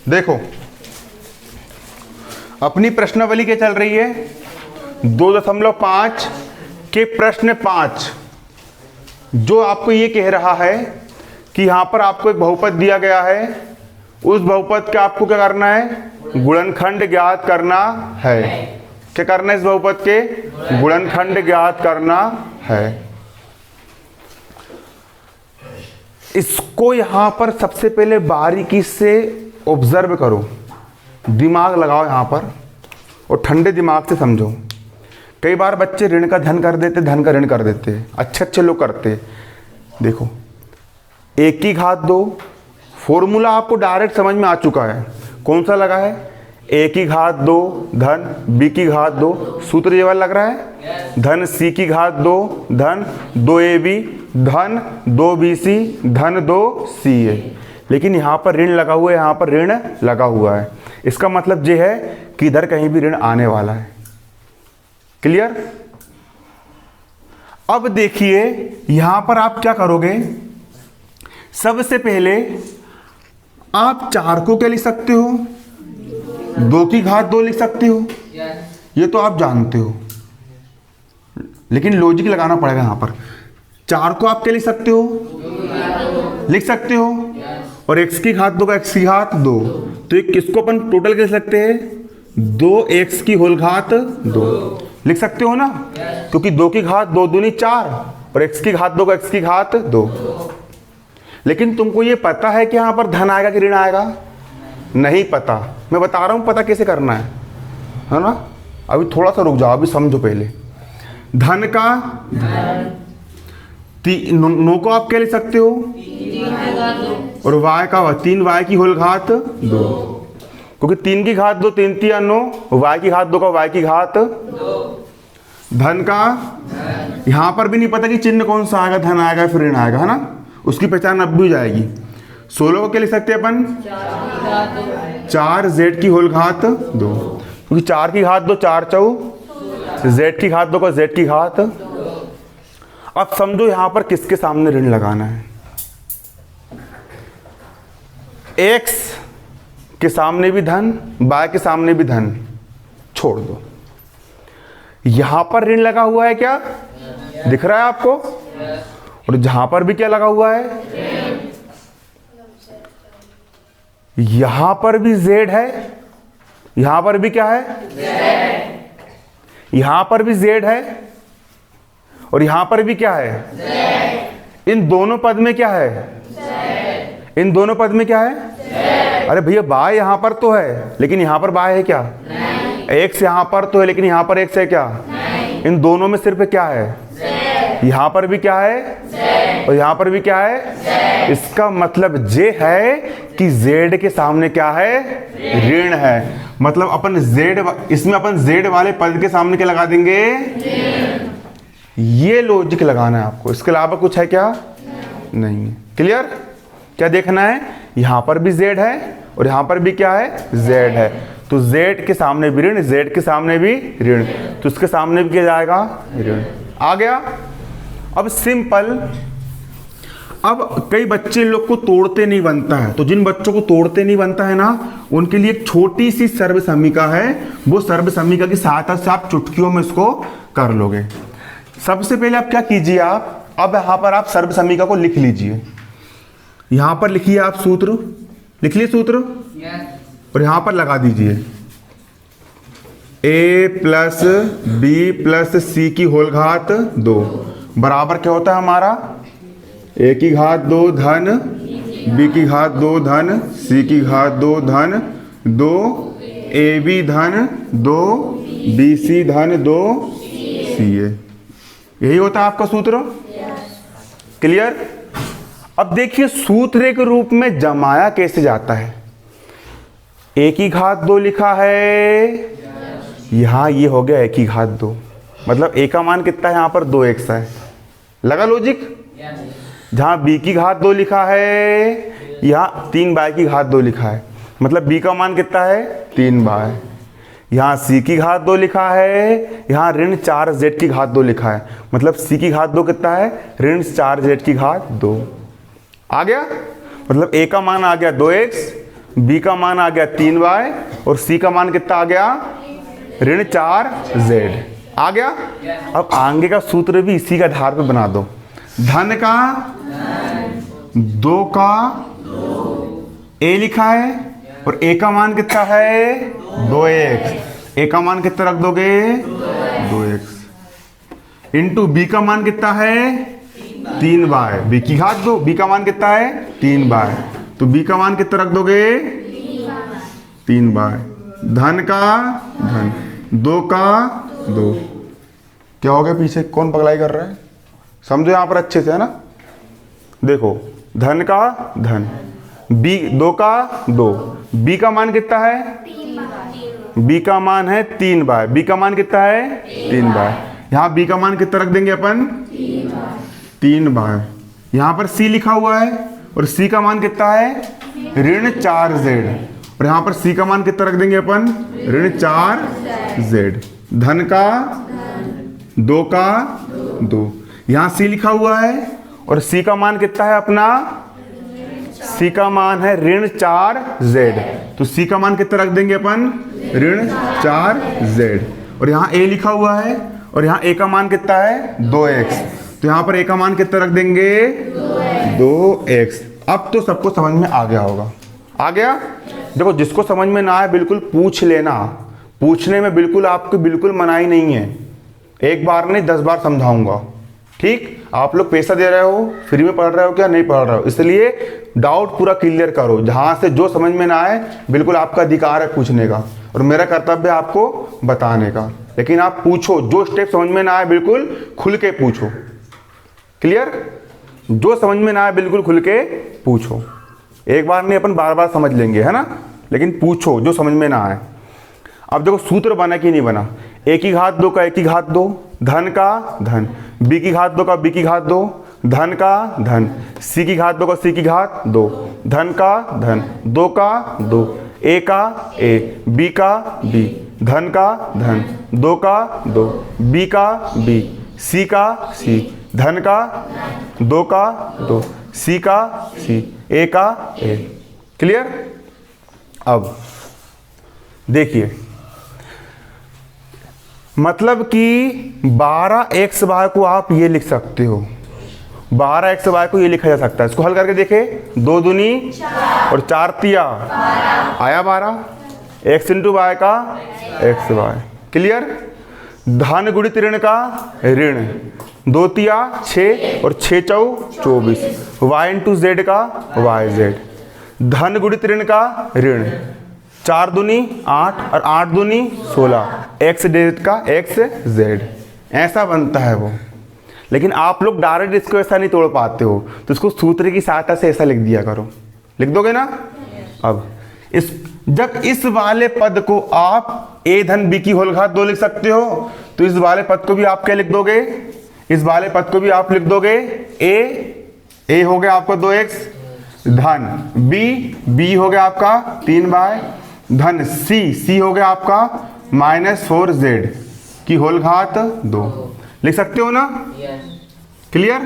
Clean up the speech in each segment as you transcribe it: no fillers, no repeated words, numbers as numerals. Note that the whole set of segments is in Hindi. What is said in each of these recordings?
देखो अपनी प्रश्नावली क्या चल रही है, 2.5 के प्रश्न 5, जो आपको ये कह रहा है कि यहां पर आपको एक बहुपद दिया गया है, उस बहुपद का आपको क्या करना है, गुणनखंड ज्ञात करना है। क्या करना है, इस बहुपद के गुणनखंड ज्ञात करना है। इसको यहां पर सबसे पहले बारीकी से ऑब्जर्व करो, दिमाग लगाओ यहां पर और ठंडे दिमाग से समझो। कई बार बच्चे ऋण का धन कर देते, धन का ऋण कर देते, अच्छे अच्छे लोग करते। देखो 1 की घात 2 फॉर्मूला आपको डायरेक्ट समझ में आ चुका है। कौन सा लगा है, 1 की घात 2 धन b की घात 2, सूत्र ये वाला लग रहा है, धन c की घात 2 धन 2ab धन 2bc धन 2ca। लेकिन यहाँ पर ऋण लगा हुआ है, यहाँ पर ऋण लगा हुआ है। इसका मतलब ये है कि इधर कहीं भी ऋण आने वाला है। क्लियर। अब देखिए यहां पर आप क्या करोगे, सबसे पहले आप 4 को क्या लिख सकते हो, 2 की घात 2 लिख सकते हो, ये तो आप जानते हो, लेकिन लॉजिक लगाना पड़ेगा। यहां पर 4 को आप क्या लिख सकते हो, लिख सकते हो, और x की घात 2 का x की घात 2, तो एक किसको अपन टोटल कर सकते हैं, 2x की होल घात 2 लिख सकते हो ना, क्योंकि 2 की घात 2 दूनी 4 और x की घात 2 का x की घात 2। लेकिन तुमको ये पता है कि यहां पर धन आएगा कि ऋण आएगा, नहीं पता। मैं बता रहा हूं पता कैसे करना है ना। अभी थोड़ा सा रुक जाओ, अभी समझो पहले। धन का 9 को आप क्या लिख सकते हो, और y का 3y की होल घात 2, क्योंकि 3 की घात 2 3 3 9, y की घात 2 का y की घात 2। धन का यहां पर भी नहीं पता कि चिन्ह कौन सा आएगा, धन आएगा फिर ऋण आएगा, है ना, उसकी पहचान अब भी हो जाएगी। 16 को क्या लिख सकते हैं अपन, 4z की होल घात 2, क्योंकि 4 की घात 2 4 चौ, z की घात 2 का z की घात। अब समझो यहां पर किसके सामने ऋण लगाना है, x के सामने भी धन, y के सामने भी धन, छोड़ दो। यहां पर ऋण लगा हुआ है, क्या दिख रहा है आपको, और जहां पर भी क्या लगा हुआ है, यहां पर भी z है, यहां पर भी क्या है, यहां पर भी z है, और यहां पर भी क्या है, इन दोनों पद में क्या है, इन दोनों पद में क्या है, अरे भैया बाय यहां पर तो है, लेकिन यहां पर बाय है क्या, x यहां पर तो है, लेकिन यहां पर x है क्या, इन दोनों में सिर्फ क्या है, यहां पर भी क्या है और यहां पर भी क्या है। इसका मतलब ये है कि z के सामने क्या है, ऋण है। मतलब अपन z, इसमें अपन z वाले पद के सामने क्या लगा देंगे, ये लॉजिक लगाना है आपको, इसके अलावा कुछ है क्या, नहीं है। क्लियर। क्या देखना है, यहां पर भी z है और यहां पर भी क्या है, z है, तो z के सामने भी ऋण, z के सामने भी ऋण, तो इसके सामने भी क्या जाएगा, ऋण। आ गया। अब सिंपल। अब कई बच्चे लोग को तोड़ते नहीं बनता है, तो जिन बच्चों को तोड़ते नहीं बनता है ना, उनके लिए एक छोटी सी सर्व समीका है, वो सर्व समीका की सहायता से आप चुटकियों में इसको कर लोगे। सबसे पहले आप क्या कीजिए, आप अब यहां पर आप सर्व समीका को लिख लीजिए। यहां पर लिखिए आप सूत्र, लिख लिए सूत्र, और यहां पर लगा दीजिए a प्लस बी प्लस सी की होल घात 2 बराबर क्या होता है हमारा, a की घात 2 धन b की घात 2 धन c की घात 2 धन 2 ab धन 2 bc धन 2 ca। यही होता है आपका सूत्र। क्लियर। अब देखिए सूत्र के रूप में जमाया कैसे जाता है। a की घात 2 लिखा है, यहां ये हो गया a की घात 2, मतलब a का मान कितना है, यहां पर 2x है। लगा लॉजिक। जहां b की घात 2 लिखा है, यहां 3y की घात 2 लिखा है, मतलब b का मान कितना है, 3y। यहाँ c की घात 2 लिखा है, यहाँ ऋण 4z की घात 2 लिखा है, मतलब c की घात 2 कितना है, ऋण 4z की घात 2। आ गया, मतलब a का मान आ गया 2x बी का मान आ गया 3y और सी का मान कितना आ गया ऋण 4z आ गया। अब आगे का सूत्र भी इसी के आधार पे बना दो। धन का 2 का a लिखा है और a का मान कितना है 2x, a का मान कितना रख दोगे 2x इंटू b का मान कितना है 3y, b की घात 2, b का मान कितना है 3y, तो b का मान कितना रख दोगे 3y। धन का धन 2 का 2, क्या हो गया पीछे कौन पगलाई कर रहा है, समझो यहाँ पर अच्छे से है ना। देखो धन का धन b 2 का 2, b का मान कितना है b का मान है 3y, b का मान कितना है 3y, यहाँ b का मान कितना रख देंगे अपन 3y। यहाँ पर c लिखा हुआ है और c का मान कितना है ऋण 4z और यहाँ पर c का मान कितना रख देंगे अपन ऋण 4z। धन का 2 का 2, यहाँ c लिखा हुआ है और c का मान कितना है अपना, c का मान है ऋण 4z, तो c का मान कितना रख देंगे अपन ऋण 4z और यहाँ a लिखा हुआ है और यहाँ a का मान कितना है 2x, तो यहाँ पर a का मान कितना रख देंगे 2x। अब तो सबको समझ में आ गया होगा, आ गया। देखो जिसको समझ में ना आए बिल्कुल पूछ लेना, पूछने में बिल्कुल आपको बिल्कुल मनाही नहीं है, एक बार नहीं 10 बार समझाऊंगा, ठीक। आप लोग पैसा दे रहे हो, फ्री में पढ़ रहे हो क्या नहीं पढ़ रहे हो, इसलिए डाउट पूरा क्लियर करो। जहाँ से जो समझ में ना आए बिल्कुल आपका अधिकार है पूछने का और मेरा कर्तव्य है आपको बताने का, लेकिन आप पूछो, जो स्टेप समझ में ना आए बिल्कुल खुल के पूछो। क्लियर, जो समझ में ना आए बिल्कुल खुल के पूछो, एक बार नहीं अपन बार बार समझ लेंगे है ना, लेकिन पूछो जो समझ में ना आए। अब देखो सूत्र बना कि नहीं बना, a की घात 2 का a की घात 2, धन का धन, b की घात 2 का b की घात 2, धन का धन, c की घात 2 का c की घात 2, धन का धन, 2 का 2, a का a, b का b, धन का धन, 2 का 2, b का b, c का c, धन का 2 का 2, c का c, a का a। क्लियर। अब देखिए मतलब कि 12xy को आप ये लिख सकते हो, 12xy को ये लिखा जा सकता है। इसको हल करके देखे, 2 दूनी और 4 तिया आया 12, x इंटू वाई का xy। क्लियर। धन गुणित ऋण का ऋण, 2 तिया 6 और 6 चौ 24, y इंटू जेड का yz। धन गुणित ऋण का ऋण, 4 दूनी 8 और 8 दूनी 16, x डेट का xz, ऐसा बनता है वो। लेकिन आप लोग डायरेक्ट इसको ऐसा नहीं तोड़ पाते हो, तो इसको सूत्र की सहायता से ऐसा लिख दिया करो, लिख दोगे ना। अब जब इस वाले पद को आप a धन b की होल घात 2 लिख सकते हो, तो इस वाले पद को भी आप क्या लिख दोगे, इस वाले पद को भी आप लिख दोगे a हो गया आपका 2x, धन b हो गया आपका 3y, धन c हो गया आपका -4z की होल घात 2, लिख सकते हो ना। क्लियर।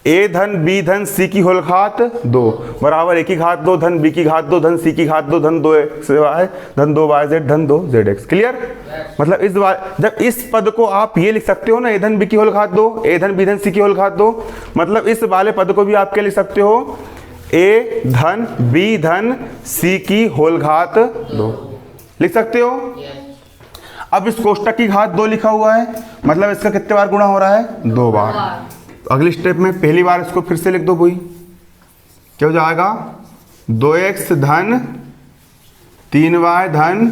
a धन b धन c की होल घात 2 बराबर a की घात 2 धन b की घात 2 धन c की घात 2 धन 2xy धन 2yz धन 2zx। क्लियर। मतलब जब इस पद को आप ये लिख सकते हो ना, a धन b की होल घात 2, a धन b धन c की होल घात 2, मतलब इस वाले पद को भी आप क्या लिख सकते हो, a धन b धन c की होल घात 2 लिख सकते हो। अब इस कोष्टक की घात 2 लिखा हुआ है, मतलब इसका कितने बार गुणा हो रहा है, 2 बार। तो अगली स्टेप में पहली बार इसको फिर से लिख दो भाई, क्या हो जाएगा 2x धन 3y धन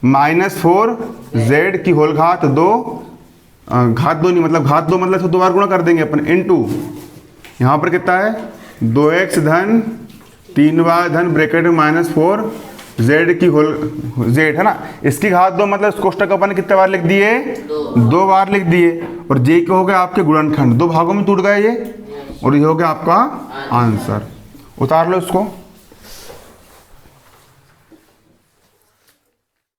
-4z की होल घात 2, घात 2 नहीं मतलब घात 2 मतलब तो 2 बार गुणा कर देंगे अपन, इनटू यहाँ पर कितना है 2x धन 3y धन ब्रैकेट में -4z की होल z है ना, इसकी घात 2 मतलब इस कोष्टक अपन कितने बार लिख दिए, 2 बार लिख दिए। और j के हो गए आपके गुणनखंड, 2 भागों में टूट गए ये, और ये हो गया आपका आंसर। उतार लो इसको।